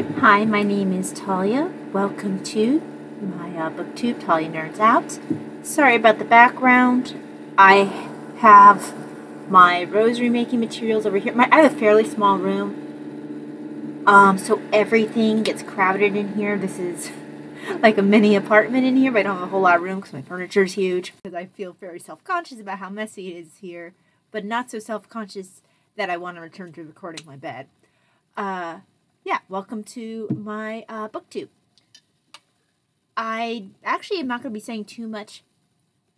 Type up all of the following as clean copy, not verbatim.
Hi, my name is Talia. Welcome to my booktube, Talia Nerds Out. Sorry about the background. I have my rosary making materials over here. I have a fairly small room, so everything gets crowded in here. This is like a mini apartment in here, but I don't have a whole lot of room because my furniture is huge. Because I feel very self-conscious about how messy it is here, but not so self-conscious that I want to return to recording my bed. Yeah, welcome to my booktube. I actually am not going to be saying too much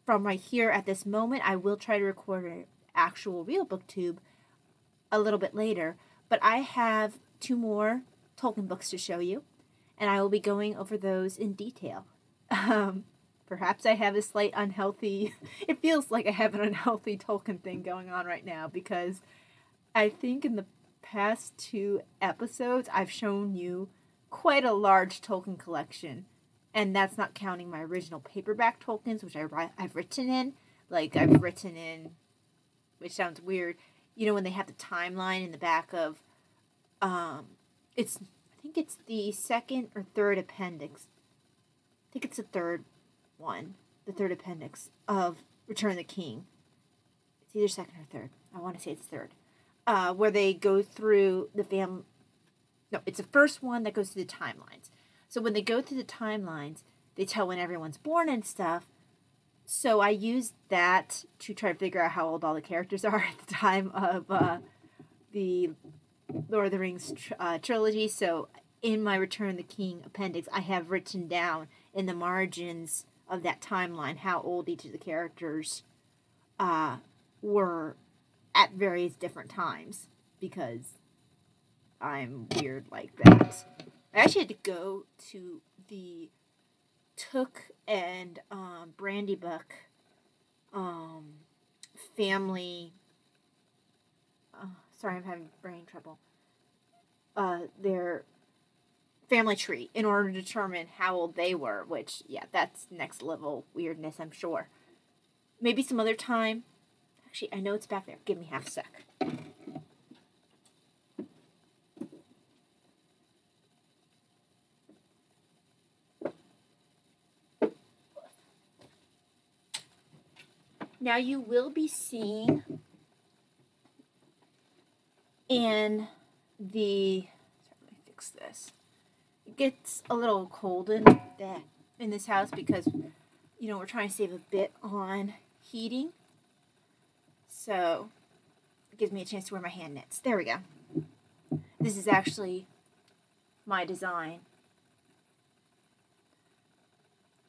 from right here at this moment. I will try to record an actual real booktube a little bit later, but I have 2 more Tolkien books to show you, and I will be going over those in detail. Perhaps I have a slight unhealthy, it feels like I have an unhealthy Tolkien thing going on right now, because I think in the past 2 episodes, I've shown you quite a large Tolkien collection, and that's not counting my original paperback Tolkiens, which I've written in. Like, I've written in, which sounds weird, you know, when they have the timeline in the back of, I think it's the 2nd or 3rd appendix. I think it's the 3rd one, the 3rd appendix of Return of the King. It's either 2nd or 3rd. I want to say it's 3rd. Where they go through the no, it's the first one that goes through the timelines. So when they go through the timelines, they tell when everyone's born and stuff. So I used that to try to figure out how old all the characters are at the time of the Lord of the Rings trilogy. So in my Return of the King appendix, I have written down in the margins of that timeline how old each of the characters were at various different times, because I'm weird like that. I actually had to go to the Took and Brandybuck family. Sorry, I'm having brain trouble. Their family tree in order to determine how old they were, which, yeah, that's next level weirdness, I'm sure. Maybe some other time. Actually, I know it's back there. Give me half a sec. Now you will be seeing in the... Sorry, let me fix this. It gets a little cold in this house because, you know, we're trying to save a bit on heating. So it gives me a chance to wear my hand knits. There we go. This is actually my design.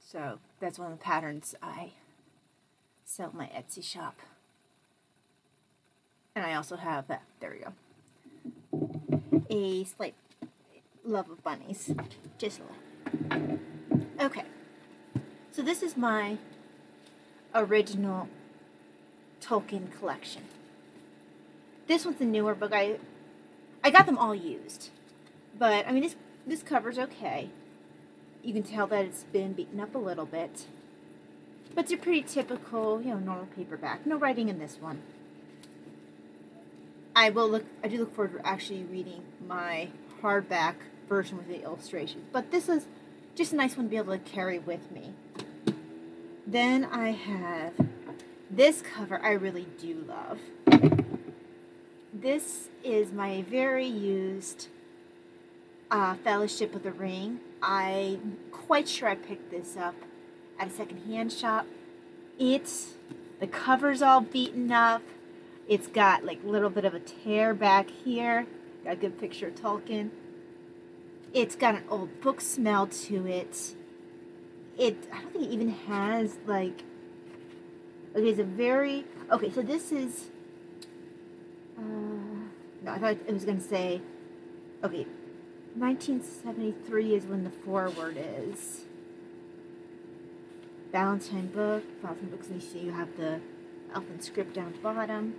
So that's one of the patterns I sell at my Etsy shop. And I also have, there we go, a slight love of bunnies. Just a little. Okay. So this is my original Tolkien collection. This one's a newer book. I got them all used, but I mean this cover's okay. You can tell that it's been beaten up a little bit, but it's a pretty typical, you know, normal paperback. No writing in this one. I do look forward to actually reading my hardback version with the illustrations, but this is just a nice one to be able to carry with me. Then I have this cover I really do love. This is my very used Fellowship of the Ring. I'm quite sure I picked this up at a secondhand shop. The cover's all beaten up. It's got like a little bit of a tear back here. Got a good picture of Tolkien. It's got an old book smell to it. I don't think it even has like... Okay, it's a very... Okay, so this is... no, I thought it was going to say... Okay, 1973 is when the foreword is. Valentine books, and you see you have the elfin script down the bottom.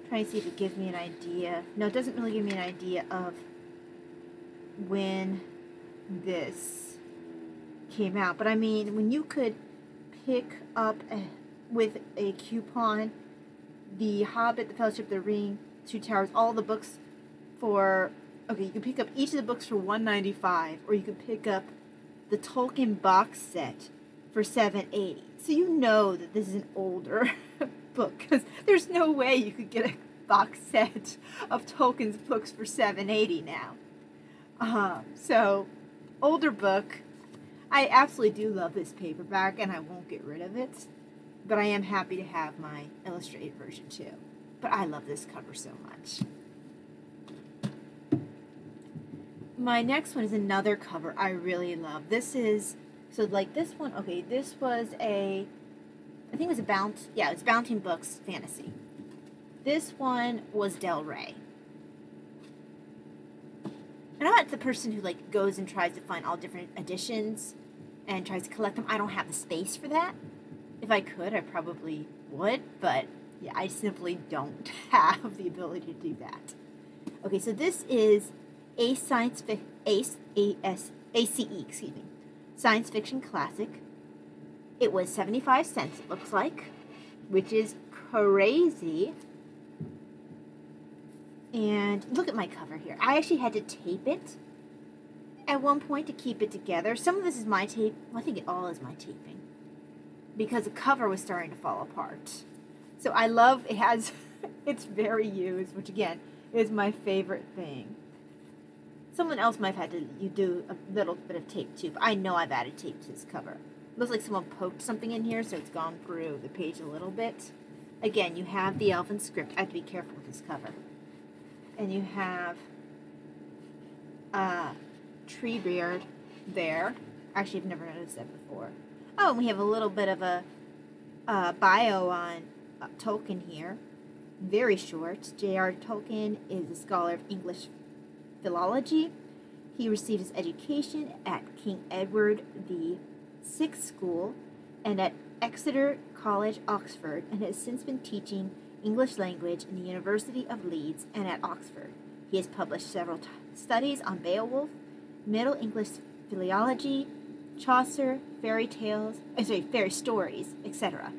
Trying to see if it gives me an idea. No, it doesn't really give me an idea of when this came out. But I mean, when you could pick up with a coupon The Hobbit, The Fellowship of the Ring, Two Towers, all the books for, okay, you can pick up each of the books for $1.95, or you can pick up the Tolkien box set for $7.80. So you know that this is an older book, because there's no way you could get a box set of Tolkien's books for $7.80 now. So, older book. I absolutely do love this paperback, and I won't get rid of it. But I am happy to have my illustrated version too. But I love this cover so much. My next one is another cover I really love. This is, so like this one, okay, this was a, I think it was a it's Bouncing Books Fantasy. This one was Del Rey. And I'm not the person who like goes and tries to find all different editions and tries to collect them. I don't have the space for that. If I could, I probably would, but yeah, I simply don't have the ability to do that. Okay, so this is ACE, excuse me, science fiction classic. It was 75 cents, it looks like, which is crazy. And look at my cover here. I actually had to tape it at one point to keep it together. Some of this is my tape. Well, I think it all is my taping, because the cover was starting to fall apart. So I love, it has, it's very used, which again, is my favorite thing. Someone else might have had to do a little bit of tape too, but I know I've added tape to this cover. It looks like someone poked something in here, so it's gone through the page a little bit. Again, you have the elven script. I have to be careful with this cover. And you have Treebeard there. Actually, I've never noticed that before. Oh, and we have a little bit of a bio on Tolkien here. Very short. J.R. Tolkien is a scholar of English philology. He received his education at King Edward VI School and at Exeter College, Oxford, and has since been teaching English language in the University of Leeds and at Oxford. He has published several studies on Beowulf, Middle English philology, Chaucer, fairy stories, etc.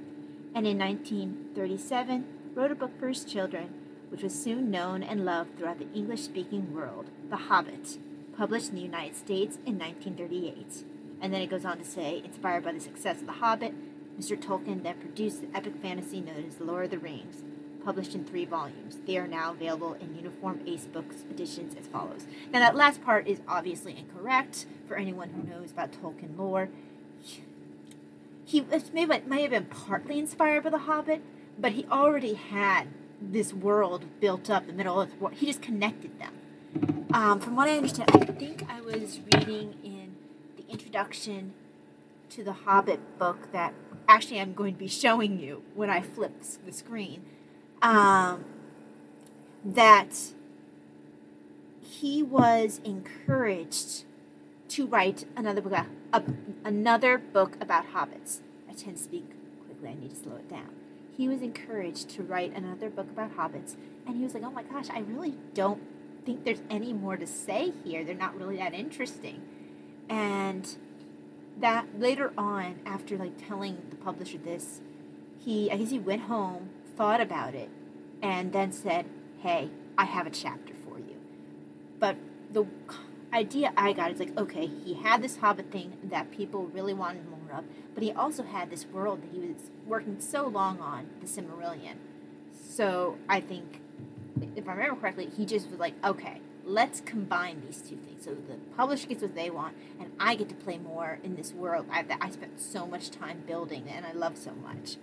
And in 1937, wrote a book for his children, which was soon known and loved throughout the English-speaking world, The Hobbit, published in the United States in 1938. And then it goes on to say, inspired by the success of The Hobbit, Mr. Tolkien then produced the epic fantasy known as The Lord of the Rings, published in 3 volumes. They are now available in Uniform Ace Books editions as follows. Now that last part is obviously incorrect for anyone who knows about Tolkien lore. He might have been partly inspired by The Hobbit, but he already had this world built up in the middle of the world. He just connected them. From what I understand, I think I was reading in the introduction to the Hobbit book that actually I'm going to be showing you when I flip the screen, that he was encouraged to write another book about hobbits. I tend to speak quickly. I need to slow it down. He was encouraged to write another book about hobbits, and he was like, oh my gosh, I really don't think there's any more to say here. They're not really that interesting. And that later on, after like telling the publisher this, I guess he went home, thought about it, and then said, hey, I have a chapter for you. But the idea I got is like, okay, he had this Hobbit thing that people really wanted more of, but he also had this world that he was working so long on, the Silmarillion. So I think, if I remember correctly, he just was like, okay, let's combine these two things. So the publisher gets what they want, and I get to play more in this world that I spent so much time building and I love so much.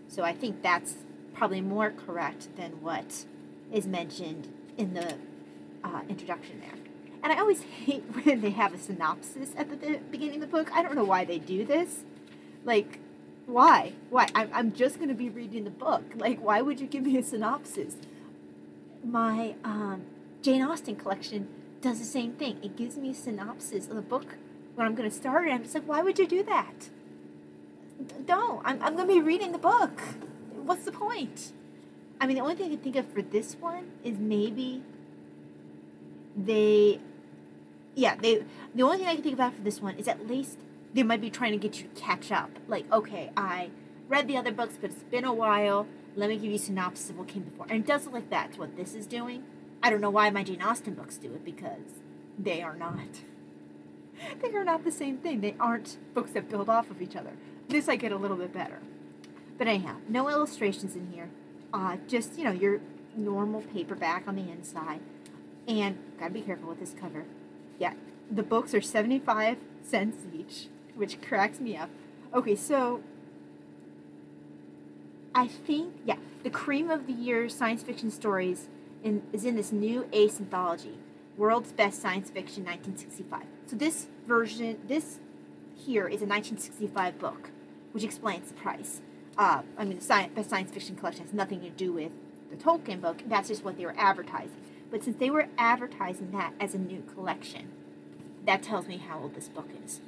So I think that's probably more correct than what is mentioned in the introduction there. And I always hate when they have a synopsis at the beginning of the book. I don't know why they do this. Like, why? Why? I'm just going to be reading the book. Like, why would you give me a synopsis? My Jane Austen collection does the same thing. It gives me a synopsis of the book when I'm going to start it. I'm just like, why would you do that? Don't. I'm going to be reading the book. What's the point? I mean, the only thing I can think of for this one is maybe the only thing I can think about for this one is at least they might be trying to get you to catch up. Like, okay, I read the other books, but it's been a while. Let me give you a synopsis of what came before. And it does look like that's what this is doing. I don't know why my Jane Austen books do it, because they are not. They are not the same thing. They aren't books that build off of each other. This I get a little bit better. But anyhow, no illustrations in here. Just, your normal paperback on the inside. And gotta be careful with this cover. Yeah, the books are 75 cents each, which cracks me up. Okay, so I think, the cream of the year science fiction stories is in this new Ace anthology, World's Best Science Fiction 1965. So this here is a 1965 book, which explains the price. The Best Science Fiction collection has nothing to do with the Tolkien book. That's just what they were advertising. But since they were advertising that as a new collection, that tells me how old this book is,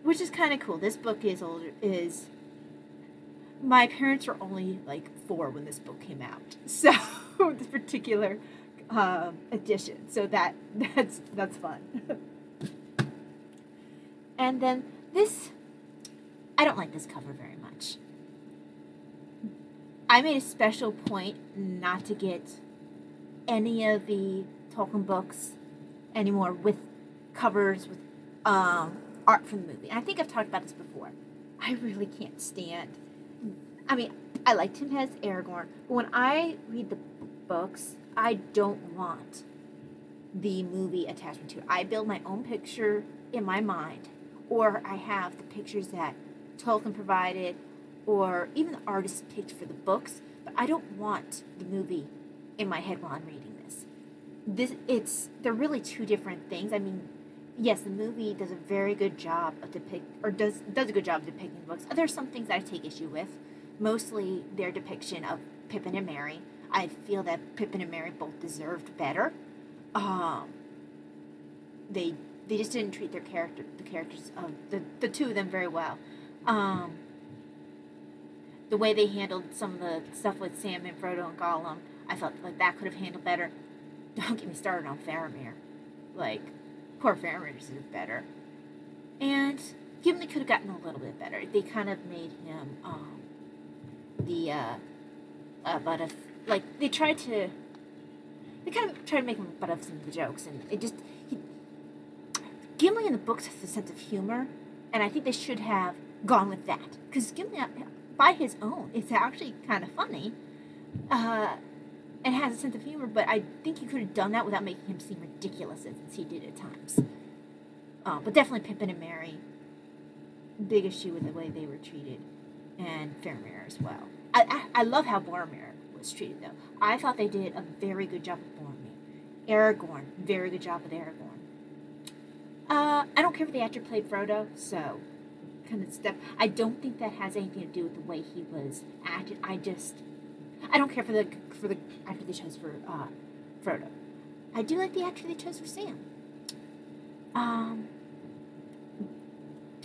which is kind of cool. This book is older. My parents were only like 4 when this book came out, so this particular edition. So that's fun. And then this, I don't like this cover very much. I made a special point not to get any of the Tolkien books anymore with covers with art from the movie. And I think I've talked about this before. I really can't stand. I liked him as Aragorn, but when I read the books, I don't want the movie attachment to it. I build my own picture in my mind, or I have the pictures that Tolkien provided, or even the artists picked for the books, but I don't want the movie in my head while I'm reading this. They're really two different things. Yes, the movie does a very good job of does a good job of depicting the books. There's some things that I take issue with, mostly their depiction of Pippin and Merry. I feel that Pippin and Merry both deserved better. They just didn't treat the characters of the two of them very well. The way they handled some of the stuff with Sam and Frodo and Gollum, I felt like that could have handled better. Don't get me started on Faramir. Poor Faramir deserved better. And Gimli could have gotten a little bit better. They kind of made him they kind of tried to make him butt of some of the jokes, and Gimli in the books has a sense of humor, and I think they should have gone with that, because Gimli, by his own, it's actually kind of funny, and has a sense of humor, but I think you could have done that without making him seem ridiculous, as he did at times. But definitely Pippin and Merry, big issue with the way they were treated, and Faramir as well. I love how Boromir was treated, though. I thought they did a very good job with Boromir. Aragorn, very good job with Aragorn. I don't care if the actor played Frodo, so kind of step. I don't think that has anything to do with the way he was acted. I don't care for the actor they chose for Frodo. I do like the actor they chose for Sam.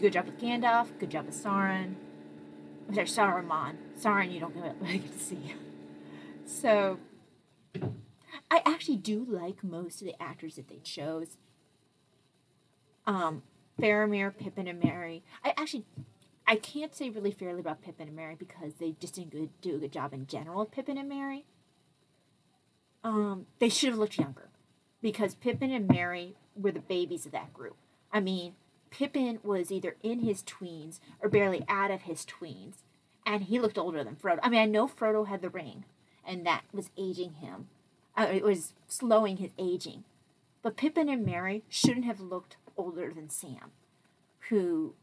Good job with Gandalf. Good job with Sauron. There's Saruman. Sauron, you don't really get to see. So, I actually do like most of the actors that they chose. Faramir, Pippin, and Merry. I can't say really fairly about Pippin and Merry because they just didn't do a good job in general with Pippin and Merry. They should have looked younger, because Pippin and Merry were the babies of that group. Pippin was either in his tweens or barely out of his tweens, and he looked older than Frodo. I know Frodo had the ring, and that was aging him. It was slowing his aging. But Pippin and Merry shouldn't have looked older than Sam, who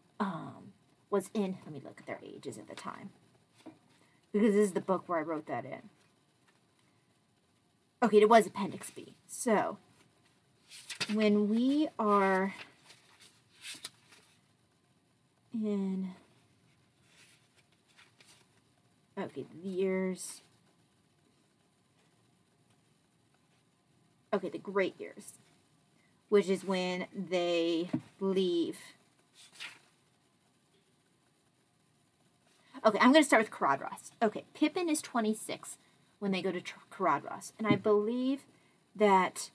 was in, let me look at their ages at the time, because this is the book where I wrote that in. Okay, it was Appendix B. So, when we are in, okay, the years, okay, the great years, which is when they leave. Okay, I'm going to start with Caradhras. Okay, Pippin is 26 when they go to Caradhras, and I believe that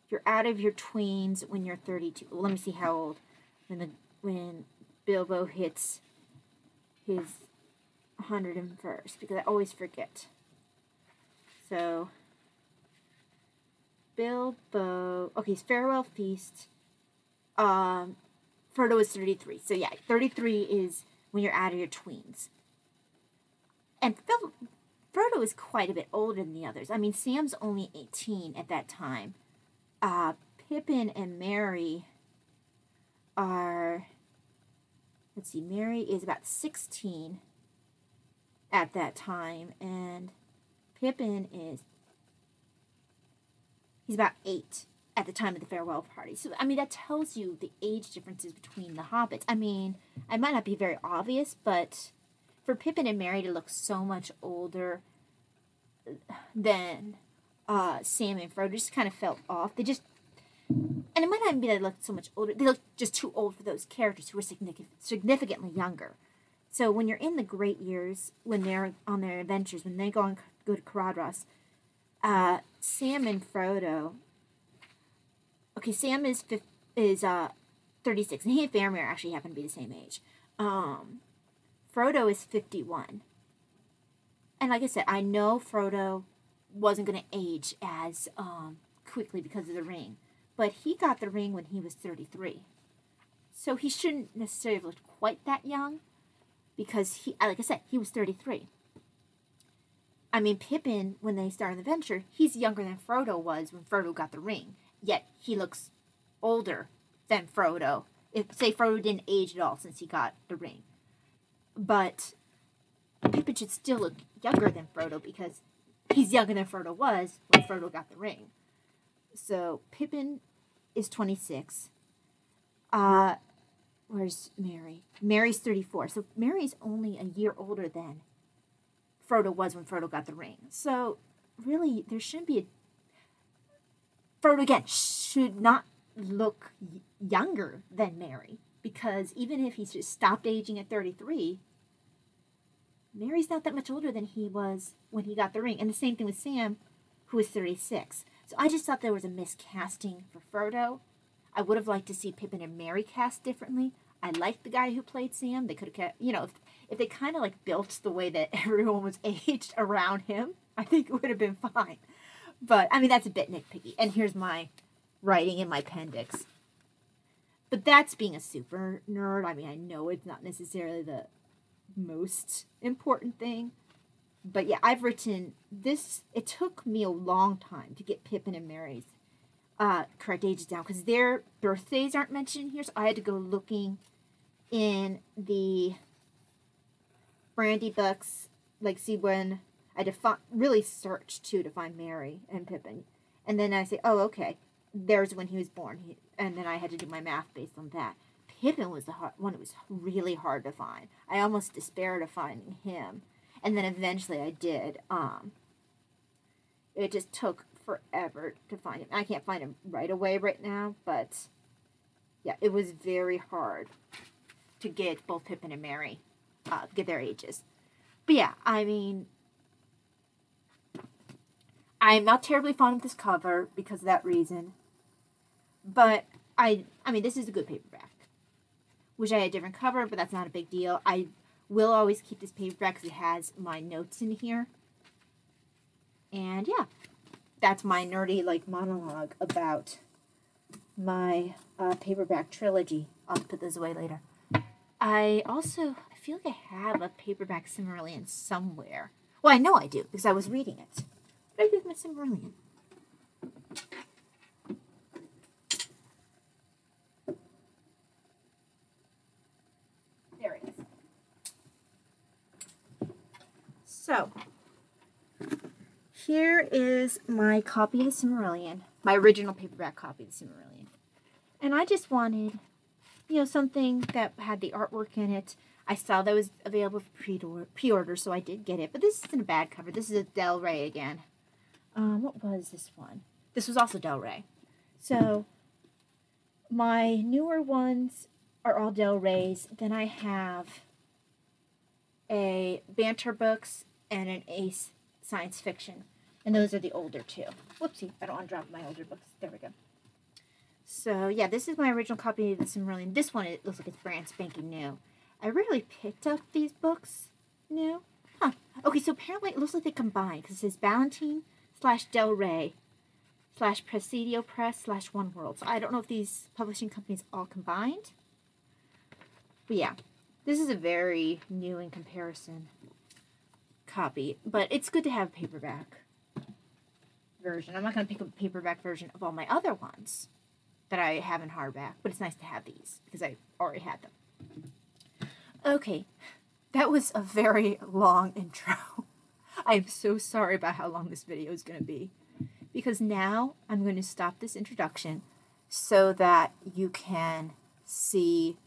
you're out of your tweens when you're 32. Well, let me see how old when Bilbo hits his 101st, because I always forget. So, Bilbo. Okay, Farewell Feast. Frodo is 33. So yeah, 33 is when you're out of your tweens. And Frodo is quite a bit older than the others. I mean, Sam's only 18 at that time. Pippin and Merry are, let's see, Merry is about 16 at that time, and Pippin he's about 8 at the time of the farewell party. So, I mean, that tells you the age differences between the hobbits. I mean, it might not be very obvious, but for Pippin and Merry to look so much older than Sam and Frodo just kind of felt off. They just, and it might not even be that they looked so much older. They looked just too old for those characters who were significantly younger. So when you're in the great years, when they're on their adventures, when they go to Caradhras, Sam and Frodo. Okay, Sam is 36, and he and Faramir actually happen to be the same age. Frodo is 51. And like I said, I know Frodo wasn't going to age as quickly because of the ring. But he got the ring when he was 33. So he shouldn't necessarily have looked quite that young, because he, like I said, he was 33. I mean, Pippin, when they started the venture, he's younger than Frodo was when Frodo got the ring. Yet he looks older than Frodo. Say Frodo didn't age at all since he got the ring. But Pippin should still look younger than Frodo because he's younger than Frodo was when Frodo got the ring. So Pippin is 26. Where's Merry? Merry's 34. So Merry's only a year older than Frodo was when Frodo got the ring. So really, there shouldn't be Frodo, again, should not look younger than Merry, because even if he's just stopped aging at 33, Merry's not that much older than he was when he got the ring. And the same thing with Sam, who is 36. So I just thought there was a miscasting for Frodo. I would have liked to see Pippin and Merry cast differently. I liked the guy who played Sam. They could have kept, if they kind of like built the way that everyone was aged around him, I think it would have been fine. But, I mean, that's a bit nitpicky. And here's my writing in my appendix. But that's being a super nerd. I mean, I know it's not necessarily the most important thing. But yeah, I've written this. It took me a long time to get Pippin and Merry's correct ages down, because their birthdays aren't mentioned here. So I had to go looking in the Brandy books, like see when I had to really search too to find Merry and Pippin. And then I say, oh, okay, there's when he was born. And then I had to do my math based on that. Pippin was the one that was really hard to find. I almost despaired of finding him. And then eventually I did. It just took forever to find him. I can't find him right away right now, but yeah, it was very hard to get both Pippin and Merry, get their ages. But yeah, I mean, I'm not terribly fond of this cover because of that reason. But I mean, this is a good paperback. Wish I had a different cover, but that's not a big deal. I will always keep this paperback because it has my notes in here. And yeah, that's my nerdy monologue about my paperback trilogy. I'll put those away later. I feel like I have a paperback Silmarillion somewhere. Well, I know I do because I was reading it. What did I do with my Silmarillion? There it is. So, here is my copy of the Silmarillion, my original paperback copy of the Silmarillion. And I just wanted, something that had the artwork in it. I saw that was available for pre-order, so I did get it. But this isn't a bad cover. This is a Del Rey again. What was this one? This was also Del Rey. So, my newer ones are all Del Reys. Then I have a Banter Books and an Ace Science Fiction. And those are the older two. Whoopsie, I don't want to drop my older books. There we go. So, yeah, this is my original copy of the Silmarillion. This one, it looks like it's brand spanking new. I rarely picked up these books new. Huh. Okay, so apparently it looks like they combined, because it says Ballantine / Del Rey slash Presidio Press slash One World. So I don't know if these publishing companies all combined. But yeah, this is a very new in comparison copy. But it's good to have a paperback version. I'm not going to pick a paperback version of all my other ones that I have in hardback. But it's nice to have these because I already had them. Okay, that was a very long intro. I am so sorry about how long this video is going to be. Because now I'm going to stop this introduction so that you can see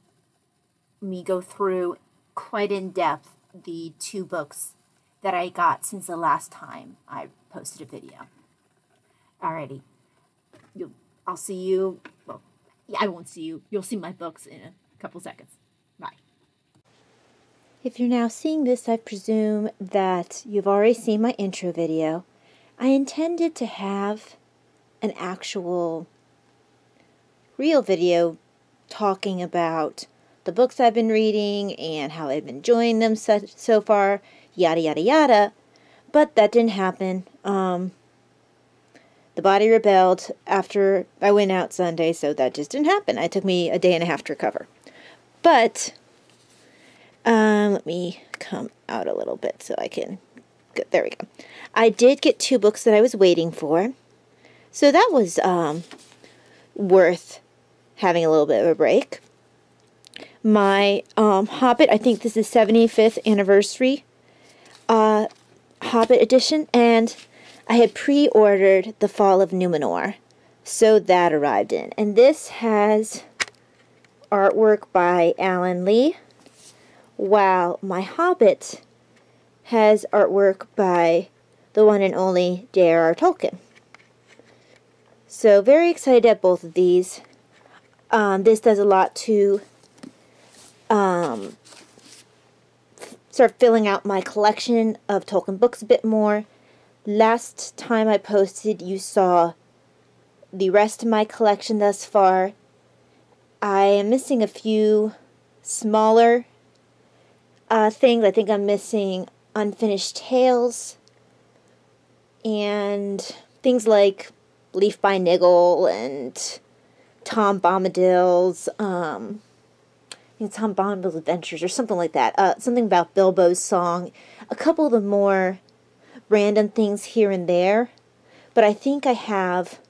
me go through quite in depth the 2 books that I got since the last time I posted a video. Alrighty. I'll see you. Well, I won't see you. You'll see my books in a couple seconds. Bye. If you're now seeing this, I presume that you've already seen my intro video. I intended to have an actual real video talking about the books I've been reading and how I've been enjoying them so far, yada yada yada, but that didn't happen. The body rebelled after I went out Sunday, so that just didn't happen. It took me a day and a half to recover. But, let me come out a little bit so I can... Good, there we go. I did get 2 books that I was waiting for. So that was worth having a little bit of a break. My Hobbit, I think this is 75th anniversary Hobbit edition, and I had pre-ordered The Fall of Numenor. So that arrived in. And this has artwork by Alan Lee, while my Hobbit has artwork by the one and only J.R.R. Tolkien. So very excited at both of these. This does a lot to start filling out my collection of Tolkien books a bit more. Last time I posted, you saw the rest of my collection thus far. I am missing a few smaller things. I think I'm missing Unfinished Tales and things like Leaf by Niggle and Tom Bombadil's Tom Bombadil's Adventures or something like that. Something about Bilbo's song. A couple of the more random things here and there. But I think I have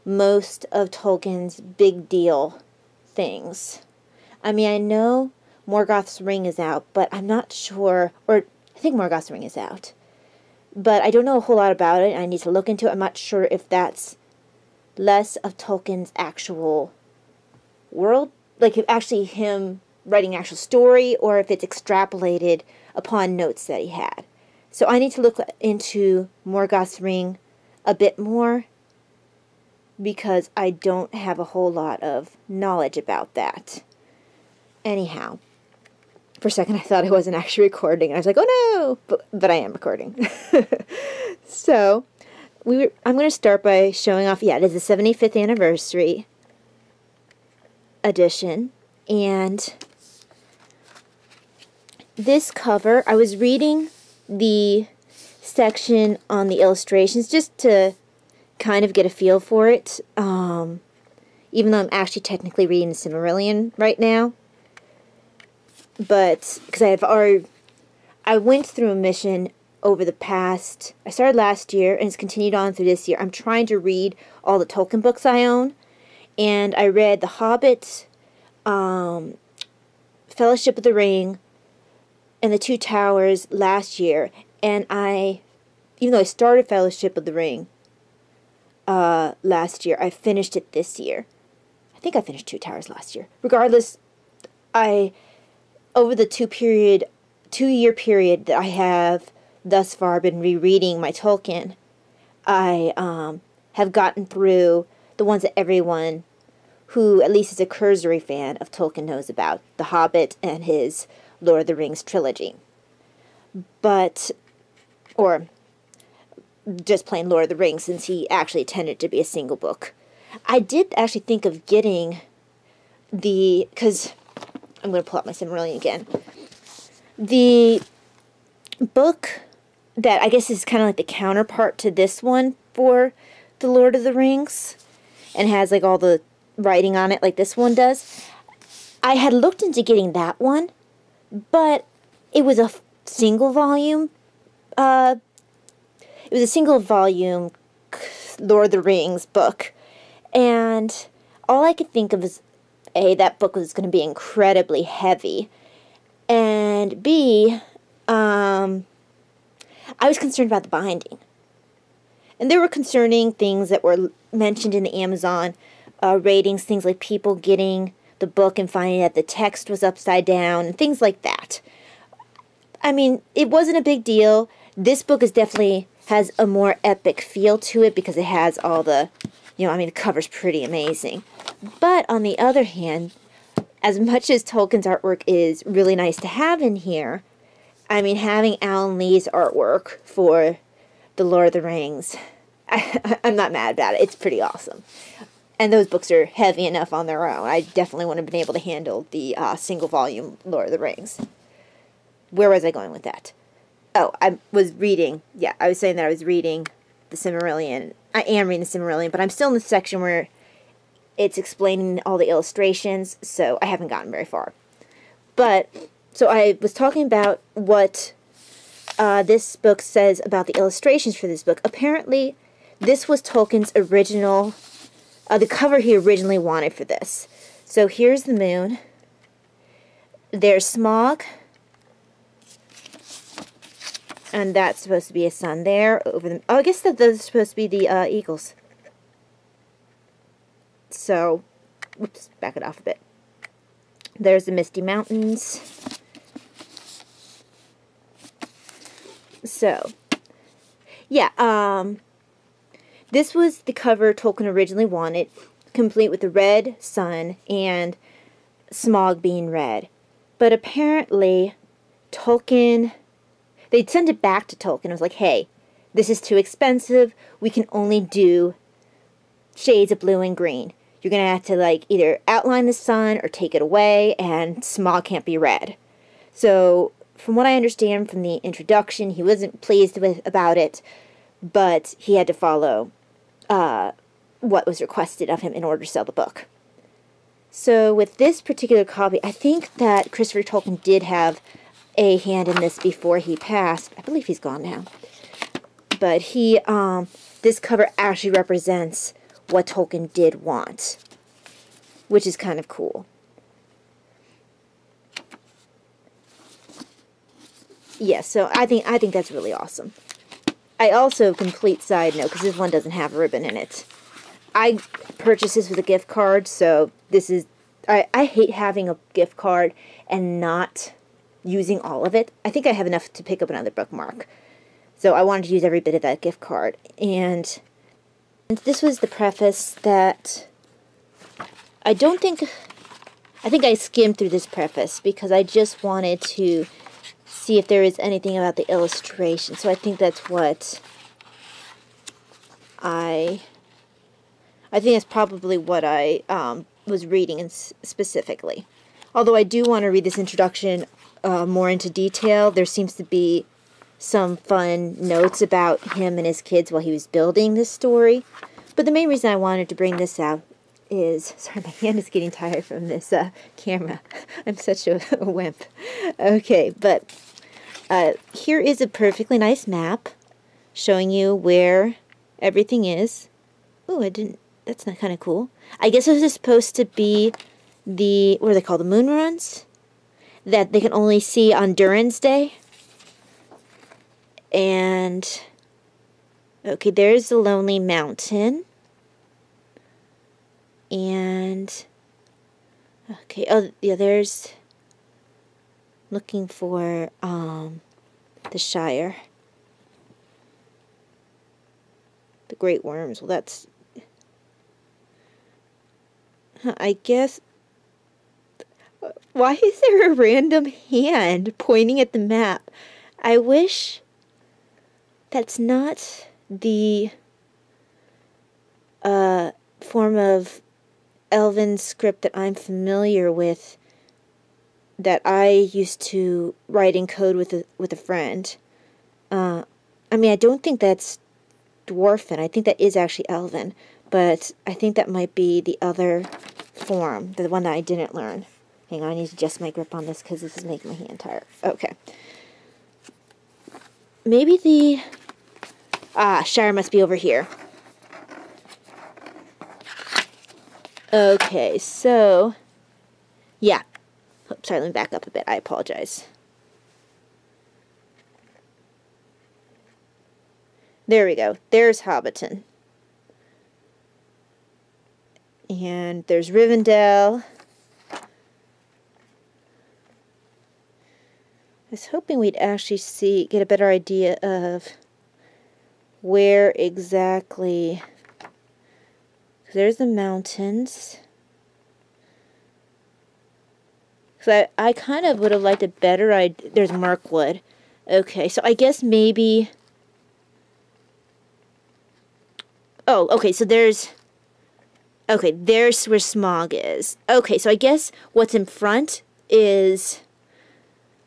most of Tolkien's big deal things. I mean, I know Morgoth's Ring is out, but I'm not sure, or I think Morgoth's Ring is out. But I don't know a whole lot about it. I need to look into it. I'm not sure if that's less of Tolkien's actual world, like if actually him writing actual story, or if it's extrapolated upon notes that he had. So I need to look into Morgoth's Ring a bit more, because I don't have a whole lot of knowledge about that. Anyhow, for a second I thought I wasn't actually recording, and I was like, oh no! But I am recording. So, I'm going to start by showing off, yeah, it is the 75th anniversary edition, and this cover, I was reading the section on the illustrations just to kind of get a feel for it, even though I'm actually technically reading the Silmarillion right now. But, because I went through a mission over the past, I started last year and it's continued on through this year. I'm trying to read all the Tolkien books I own, and I read The Hobbit, Fellowship of the Ring, and The Two Towers last year, and even though I started Fellowship of the Ring last year, I finished it this year. I think I finished Two Towers last year. Regardless, over the 2-year period that I have thus far been rereading my Tolkien, I have gotten through the ones that everyone who at least is a cursory fan of Tolkien knows about, The Hobbit and his Lord of the Rings trilogy. Or just plain Lord of the Rings, since he actually intended to be a single book. I did actually think of getting because I'm going to pull out my Silmarillion again. The book that I guess is kind of like the counterpart to this one for The Lord of the Rings and has like all the writing on it like this one does. I had looked into getting that one, but it was a single volume. It was a single volume Lord of the Rings book, and all I could think of is A, that book was going to be incredibly heavy, and B, I was concerned about the binding. And there were concerning things that were mentioned in the Amazon ratings, things like people getting the book and finding that the text was upside down, and things like that. I mean, it wasn't a big deal. This book is definitely has a more epic feel to it because it has all the, the cover's pretty amazing. But on the other hand, as much as Tolkien's artwork is really nice to have in here, I mean, having Alan Lee's artwork for The Lord of the Rings, I'm not mad about it. It's pretty awesome. And those books are heavy enough on their own. I definitely wouldn't have been able to handle the single-volume Lord of the Rings. Where was I going with that? Oh, I was reading. Yeah, I was saying that I was reading the Silmarillion. I am reading the Silmarillion, but I'm still in the section where it's explaining all the illustrations, so I haven't gotten very far. But, so I was talking about what this book says about the illustrations for this book. Apparently, this was Tolkien's original, the cover he originally wanted for this. So here's the moon. There's Smaug. And that's supposed to be a sun there over the... Oh, I guess that those are supposed to be the eagles. So, whoops, back it off a bit. There's the Misty Mountains. So, yeah, this was the cover Tolkien originally wanted, complete with the red sun and Smaug being red. But apparently, Tolkien... They'd send it back to Tolkien. It was like, hey, this is too expensive. We can only do shades of blue and green. You're going to have to, like, either outline the sun or take it away, and Smaug can't be red. So, from what I understand from the introduction, he wasn't pleased about it, but he had to follow what was requested of him in order to sell the book. So, with this particular copy, I think that Christopher Tolkien did have a hand in this before he passed. I believe he's gone now. But he, this cover actually represents what Tolkien did want, which is kind of cool. Yeah, so I think that's really awesome. I also, complete side note, because this one doesn't have a ribbon in it, I purchased this with a gift card, so this is, I hate having a gift card and not using all of it. I think I have enough to pick up another bookmark. So I wanted to use every bit of that gift card. And this was the preface that I think I skimmed through this preface because I just wanted to see if there is anything about the illustration. So I think that's what I think that's probably what I was reading specifically. Although I do want to read this introduction more into detail. There seems to be some fun notes about him and his kids while he was building this story. But the main reason I wanted to bring this out is... Sorry, my hand is getting tired from this camera. I'm such a wimp. Okay, but here is a perfectly nice map showing you where everything is. Ooh, I didn't... That's not kind of cool. I guess this is supposed to be the... What are they called? The moon runs? That they can only see on Durin's Day. And, okay, there's the Lonely Mountain. And, okay, oh, yeah, there's, looking for, the Shire. The Great Worms, well, that's, I guess... Why is there a random hand pointing at the map? I wish that's not the form of Elven script that I'm familiar with, that I used to write in code with a friend. I mean, I don't think that's dwarfen. I think that is actually elven, but I think that might be the other form, the one that I didn't learn. Hang on, I need to adjust my grip on this because this is making my hand tired. Okay. Maybe the... Shire must be over here. Okay, so... Yeah. Oops, sorry, let me back up a bit. I apologize. There we go. There's Hobbiton. And there's Rivendell. I was hoping we'd actually get a better idea of where exactly. There's the mountains. So I kind of would have liked a better idea. There's Mirkwood. Okay, so I guess maybe... Oh, okay, so there's... Okay, there's where Smog is. Okay, so I guess what's in front is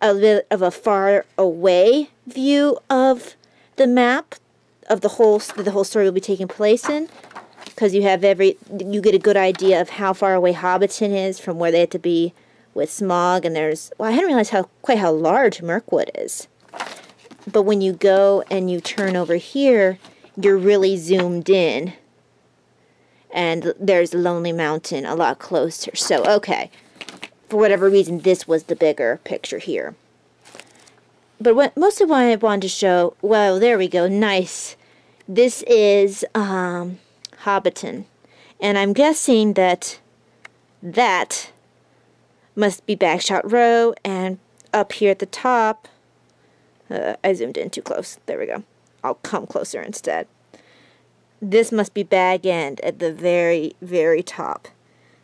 a bit of a far away view of the map of the whole story will be taking place in, because you get a good idea of how far away Hobbiton is from where they had to be with Smog, and there's, well, I hadn't realized quite how large Mirkwood is. But when you go and you turn over here, you're really zoomed in. And there's Lonely Mountain a lot closer. So, okay. For whatever reason, this was the bigger picture here. But most of what I wanted to show... Well, there we go. Nice. This is Hobbiton. And I'm guessing that must be Bagshot Row. And up here at the top... I zoomed in too close. There we go. I'll come closer instead. This must be Bag End at the very, very top.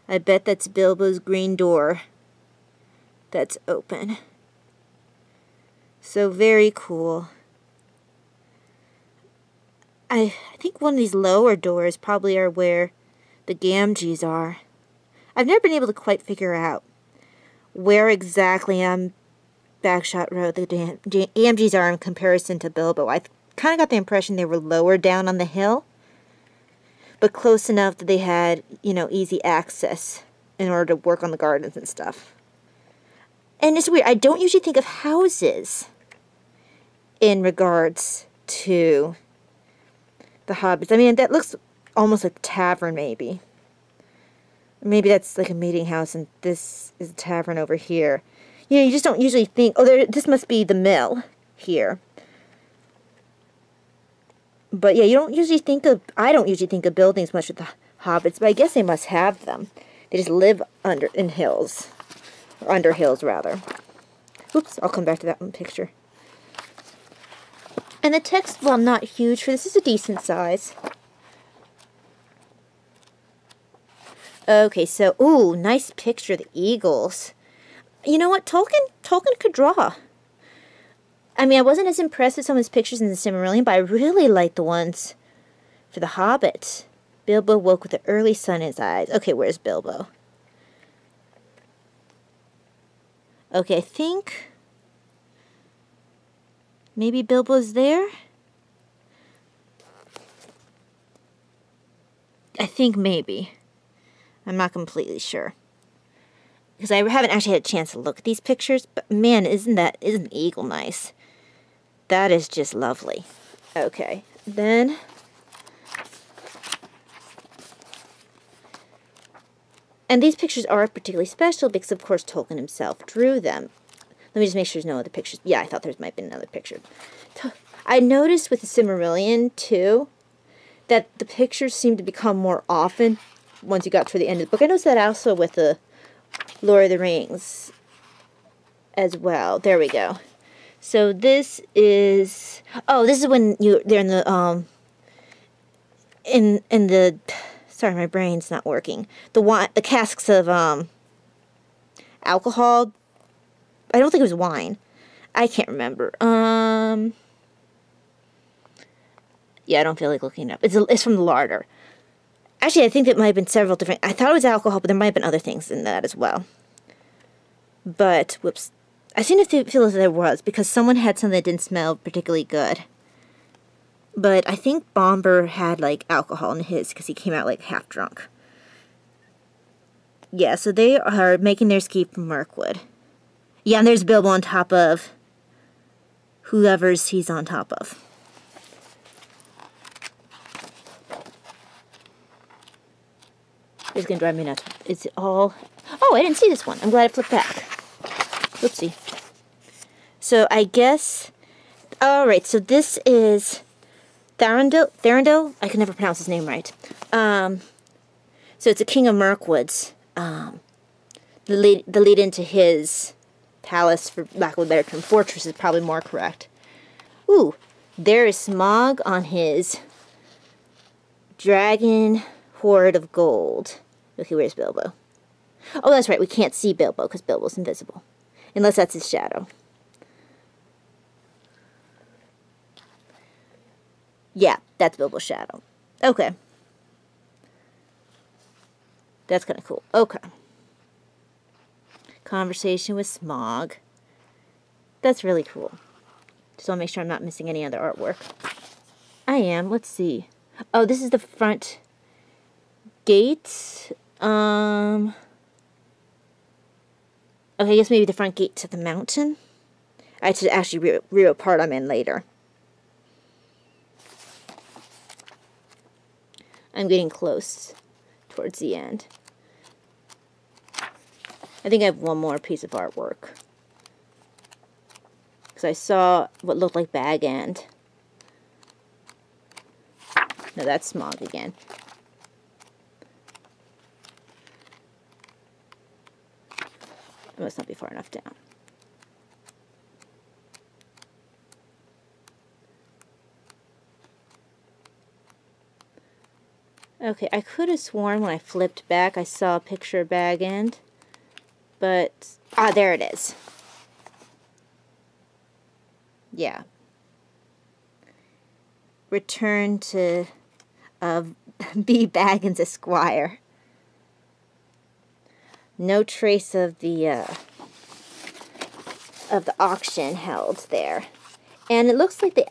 I bet that's Bilbo's green door that's open. So very cool. I think one of these lower doors probably are where the Gamgees are. I've never been able to quite figure out where exactly on Bagshot Road the Gamgees are in comparison to Bilbo. I kind of got the impression they were lower down on the hill, but close enough that they had, easy access in order to work on the gardens and stuff. And it's weird, I don't usually think of houses in regards to the Hobbits. I mean, that looks almost like a tavern, maybe. Maybe that's like a meeting house, and this is a tavern over here. You just don't usually think, this must be the mill here. But yeah, I don't usually think of buildings much with the Hobbits, but I guess they must have them. They just live in hills. Or under hills, rather. Oops, I'll come back to that one picture. And the text, well, not huge for this, is a decent size. Okay, so, ooh, nice picture of the eagles. You know what, Tolkien could draw. I mean, I wasn't as impressed with some of his pictures in the Silmarillion, but I really liked the ones for the Hobbit. Bilbo woke with the early sun in his eyes. Okay, where's Bilbo? Okay, I think maybe Bilbo's there? I think maybe. I'm not completely sure. Because I haven't actually had a chance to look at these pictures, but man, isn't the eagle nice? That is just lovely. Okay, then... And these pictures are particularly special because, of course, Tolkien himself drew them. Let me just make sure there's no other pictures. Yeah, I thought there might be another picture. I noticed with the Silmarillion, too, that the pictures seem to become more often once you got to the end of the book. I noticed that also with the Lord of the Rings as well. There we go. So this is... Oh, this is when they're in the... in the... Sorry, my brain's not working. The casks of alcohol. I don't think it was wine. I can't remember. Yeah, I don't feel like looking it up. It's from the larder. Actually, I think it might have been several different... I thought it was alcohol, but there might have been other things in that as well. But, whoops. I seem to feel as there was, because someone had something that didn't smell particularly good. But I think Bomber had, like, alcohol in his because he came out, like, half drunk. Yeah, so they are making their escape from Mirkwood. Yeah, and there's Bilbo on top of whoever's he's on top of. It's going to drive me nuts. Is it all... Oh, I didn't see this one. I'm glad I flipped back. Whoopsie. So I guess... Alright, so this is Thranduil? I can never pronounce his name right. So it's a king of Mirkwoods. The lead into his palace, for lack of a better term. Fortress is probably more correct. Ooh, there is Smaug on his dragon hoard of gold. Okay, where's Bilbo? Oh, that's right, we can't see Bilbo because Bilbo's invisible. Unless that's his shadow. Yeah, that's Bilbo's shadow. Okay. That's kind of cool. Okay. Conversation with Smaug. That's really cool. Just want to make sure I'm not missing any other artwork. I am. Let's see. Oh, this is the front gate. Okay, I guess maybe the front gate to the mountain. I had to actually read what part I'm in later. I'm getting close towards the end. I think I have one more piece of artwork. Because I saw what looked like Bag End. No, that's Smaug again. It must not be far enough down. Okay, I could have sworn when I flipped back I saw a picture of Bag End. But, there it is. Yeah. Return to B. Baggins Esquire. No trace of the auction held there. And it looks like they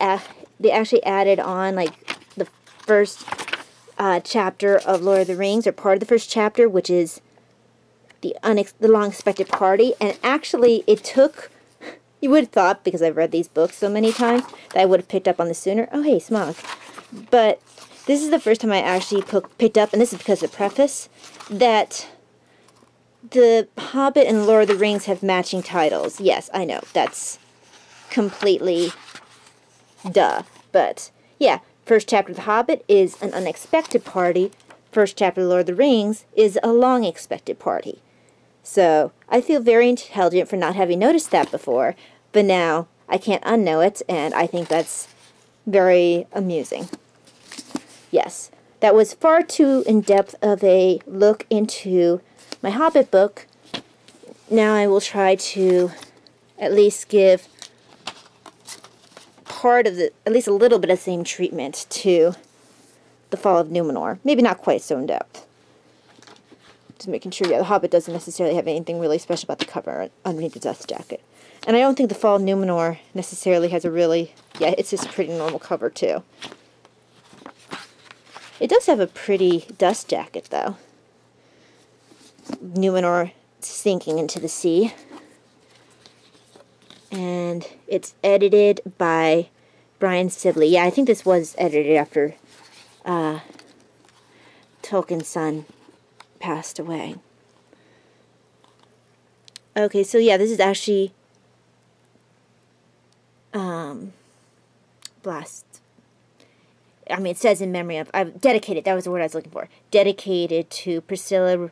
actually added on, like, the first chapter of Lord of the Rings, or part of the first chapter, which is the long expected party. And actually it took, you would have thought, because I've read these books so many times, that I would have picked up on this sooner. Oh hey, Smaug. But this is the first time I actually picked up, and this is because of the preface, that The Hobbit and Lord of the Rings have matching titles. Yes, I know, that's completely duh. But yeah, first chapter of The Hobbit is an unexpected party. First chapter of Lord of the Rings is a long expected party. So, I feel very intelligent for not having noticed that before, but now I can't unknow it, and I think that's very amusing. Yes, that was far too in-depth of a look into my Hobbit book. Now I will try to at least give part of at least a little bit of the same treatment to The Fall of Numenor. Maybe not quite so in-depth. Just making sure, yeah, The Hobbit doesn't necessarily have anything really special about the cover underneath the dust jacket. And I don't think The Fall of Numenor necessarily has a really, yeah, it's just a pretty normal cover too. It does have a pretty dust jacket though. Numenor sinking into the sea. And it's edited by Brian Sibley. Yeah, I think this was edited after Tolkien's son passed away. Okay, so yeah, this is actually blast. I mean, it says in memory of, I've dedicated, that was the word I was looking for. Dedicated to Priscilla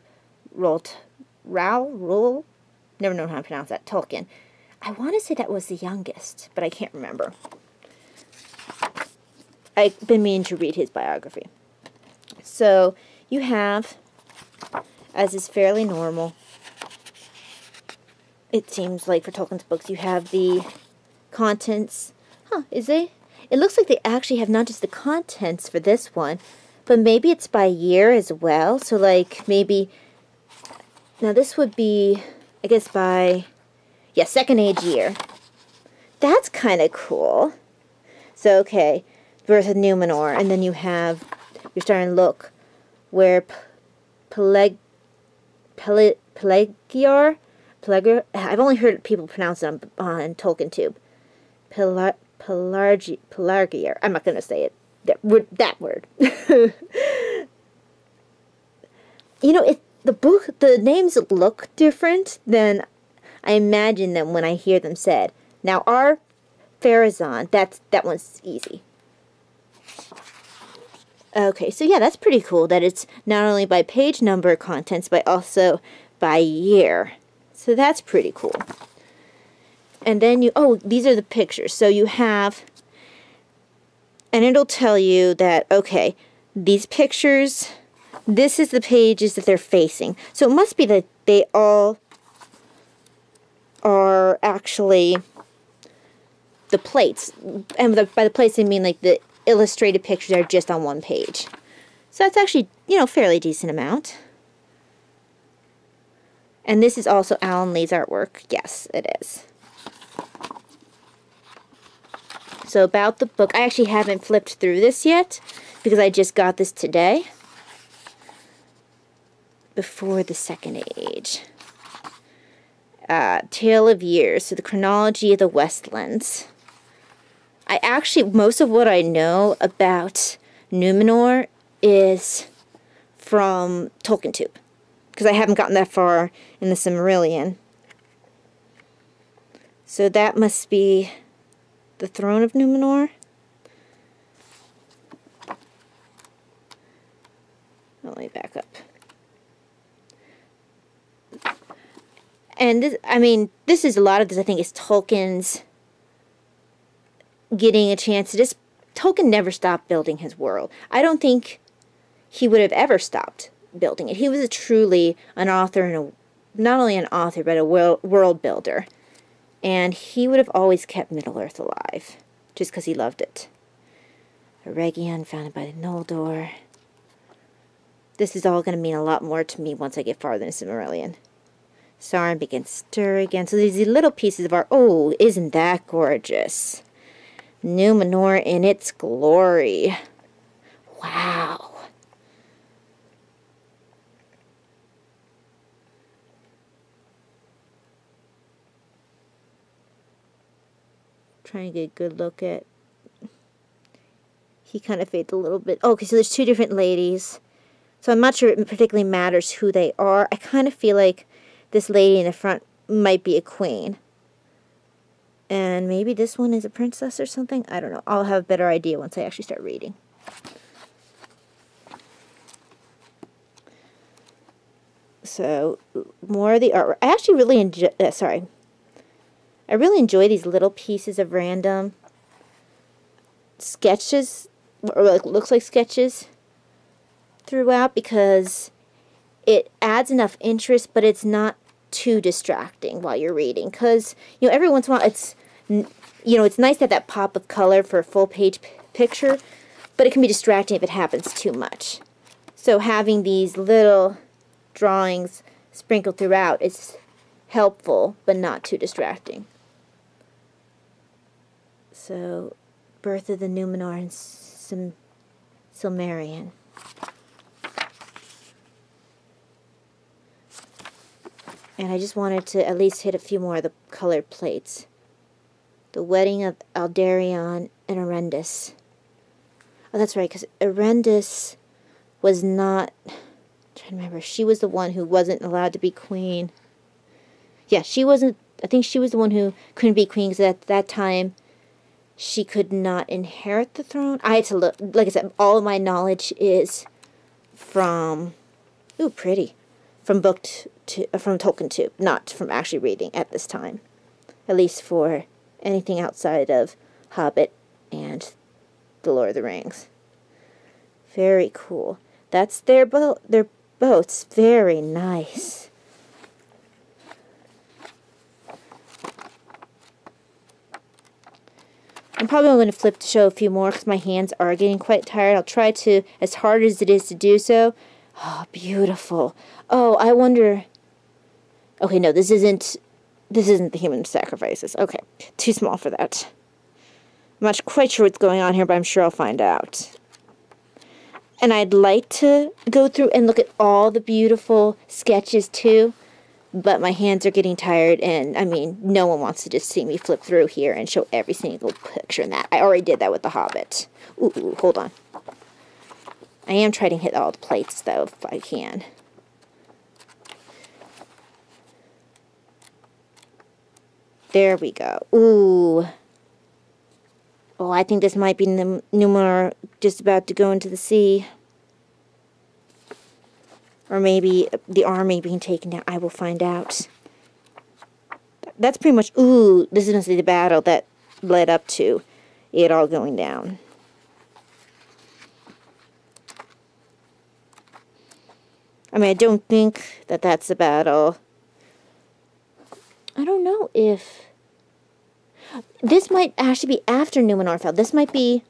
Rowell? Never known how to pronounce that. Tolkien. I want to say that was the youngest, but I can't remember. I've been meaning to read his biography. So, you have, as is fairly normal, it seems like for Tolkien's books, you have the contents. Huh, is they? It looks like they actually have not just the contents for this one, but maybe it's by year as well. So, like, maybe, now this would be, I guess by, yeah, second age year. That's kind of cool. So, okay, Birth of Numenor, and then you're starting to look where Pelagiar, I've only heard people pronounce it on Tolkien Tube. Pelargiar. I'm not going to say it. That word. The names look different than I imagine them when I hear them said. Now, our Pharazôn, that one's easy. Okay, so yeah, that's pretty cool that it's not only by page number contents, but also by year. So that's pretty cool. And then these are the pictures. So you have, and it'll tell you that, okay, these pictures, this is the pages that they're facing. So it must be that they all are actually the plates. And by the plates, I mean like the illustrated pictures are just on one page. So that's actually, fairly decent amount. And this is also Alan Lee's artwork. Yes, it is. So about the book, I actually haven't flipped through this yet because I just got this today before the Second Age. Tale of Years, so the chronology of the Westlands. Most of what I know about Numenor is from Tolkien Tube, because I haven't gotten that far in the Silmarillion. So that must be the Throne of Numenor. Let me back up. And this is a lot of this, I think, is Tolkien's getting a chance to just... Tolkien never stopped building his world. I don't think he would have ever stopped building it. He was truly an author, and not only an author, but a world builder. And he would have always kept Middle-earth alive, just because he loved it. Eregion, founded by the Noldor. This is all going to mean a lot more to me once I get farther into Silmarillion. Sauron begins to stir again. So these little pieces of art. Oh, isn't that gorgeous? Numenor in its glory. Wow. Trying to get a good look at. He kind of fades a little bit. Okay, so there's two different ladies. So I'm not sure it particularly matters who they are. I kind of feel like this lady in the front might be a queen. And maybe this one is a princess or something. I don't know. I'll have a better idea once I actually start reading. So, more of the artwork. I actually really enjoy... I really enjoy these little pieces of random sketches, or like looks like sketches, throughout, because it adds enough interest, but it's not too distracting while you're reading. Because, every once in a while, it's nice to have that pop of color for a full page picture, but it can be distracting if it happens too much. So having these little drawings sprinkled throughout is helpful, but not too distracting. So, Birth of the Numenor and Silmarillion. And I just wanted to at least hit a few more of the colored plates. The Wedding of Aldarion and Erendis. Oh, that's right, because Erendis was not... I'm trying to remember. She was the one who wasn't allowed to be queen. Yeah, she wasn't... I think she was the one who couldn't be queen, because at that time she could not inherit the throne. I had to look... Like I said, all of my knowledge is from... Ooh, pretty. From Tolkien Tube, not from actually reading at this time. At least for anything outside of Hobbit and The Lord of the Rings. Very cool. That's their boats. Very nice. I'm probably going to flip to show a few more because my hands are getting quite tired. I'll try to, as hard as it is to do so. Oh, beautiful. Oh, I wonder... Okay, no, this isn't the human sacrifices. Okay, too small for that. I'm not quite sure what's going on here, but I'm sure I'll find out. And I'd like to go through and look at all the beautiful sketches too, but my hands are getting tired, and I mean, no one wants to just see me flip through here and show every single picture in that. I already did that with The Hobbit. Ooh, hold on. I am trying to hit all the plates, though, if I can. There we go. Ooh. Oh, I think this might be Numenor just about to go into the sea. Or maybe the army being taken down. I will find out. That's pretty much... Ooh, this is going to be the battle that led up to it all going down. I mean, I don't think that that's the battle. I don't know if... This might actually be after Numenor fell. This might be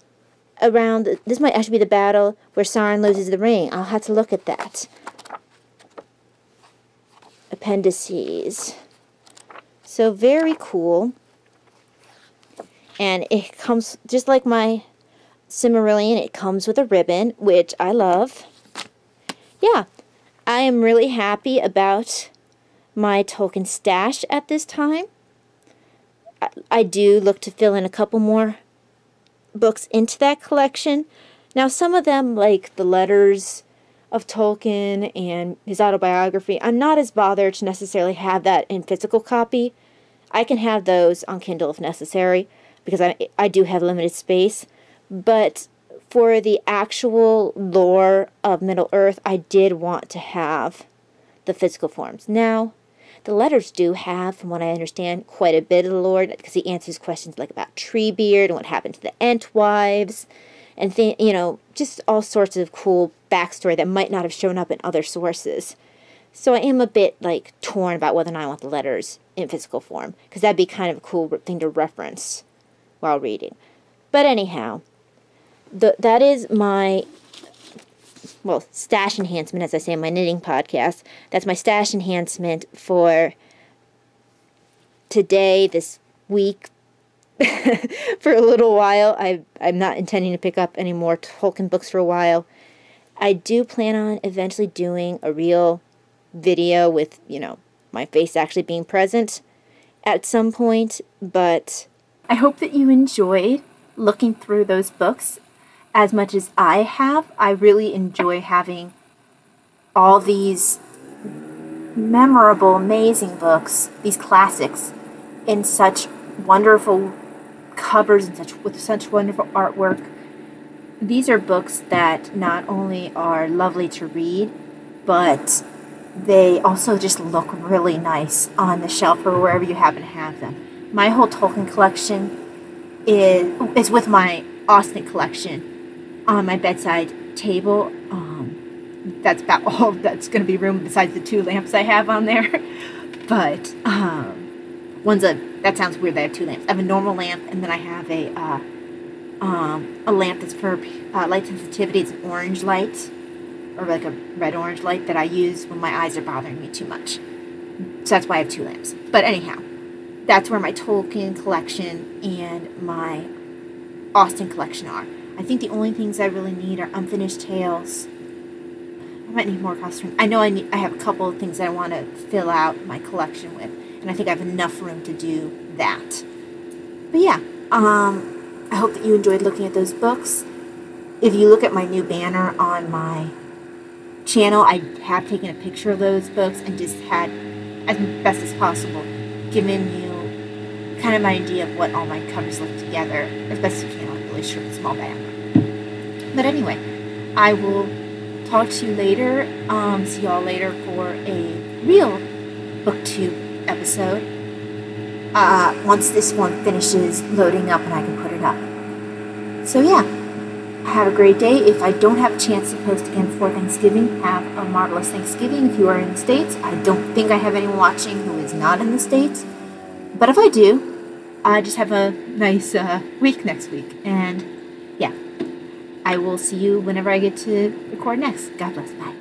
around... This might actually be the battle where Sauron loses the ring. I'll have to look at that. Appendices. So very cool. And it comes, just like my Silmarillion, it comes with a ribbon, which I love. Yeah, I am really happy about my Tolkien stash at this time. I do look to fill in a couple more books into that collection. Now, some of them, like the letters of Tolkien and his autobiography, I'm not as bothered to necessarily have that in physical copy. I can have those on Kindle if necessary, because I do have limited space. But for the actual lore of Middle-earth, I did want to have the physical forms. Now, the letters do have, from what I understand, quite a bit of the lore, because he answers questions like about Treebeard and what happened to the Entwives, and you know, just all sorts of cool backstory that might not have shown up in other sources. So I am a bit, like, torn about whether or not I want the letters in physical form, because that'd be kind of a cool thing to reference while reading. But anyhow, that is my, well, stash enhancement, as I say in my knitting podcast. That's my stash enhancement for today, this week. For a little while. I'm not intending to pick up any more Tolkien books for a while. I do plan on eventually doing a real video with, you know, my face actually being present at some point, but I hope that you enjoyed looking through those books as much as I have. I really enjoy having all these memorable, amazing books, these classics, in such wonderful covers and with such wonderful artwork. These are books that not only are lovely to read, but they also just look really nice on the shelf or wherever you happen to have them. My whole Tolkien collection is with my Austen collection on my bedside table. That's about all that's going to be room besides the 2 lamps I have on there. But that sounds weird that I have 2 lamps. I have a normal lamp, and then I have a lamp that's for light sensitivity. It's an orange light, or like a red-orange light that I use when my eyes are bothering me too much. So that's why I have 2 lamps. But anyhow, that's where my Tolkien collection and my Austen collection are. I think the only things I really need are unfinished tales. I might need more costumes. I know I have a couple of things that I want to fill out my collection with, and I think I have enough room to do that. But yeah, I hope that you enjoyed looking at those books. If you look at my new banner on my channel, I have taken a picture of those books and just had, as best as possible, given you kind of an idea of what all my covers look together, as best as you can on a really short, small banner. But anyway, I will talk to you later. See you all later for a real booktube episode. Once this one finishes loading up and I can put it up. So yeah, have a great day. If I don't have a chance to post again before Thanksgiving, have a marvelous Thanksgiving if you are in the States. I don't think I have anyone watching who is not in the States. But if I do, just have a nice week next week. And yeah, I will see you whenever I get to record next. God bless. Bye.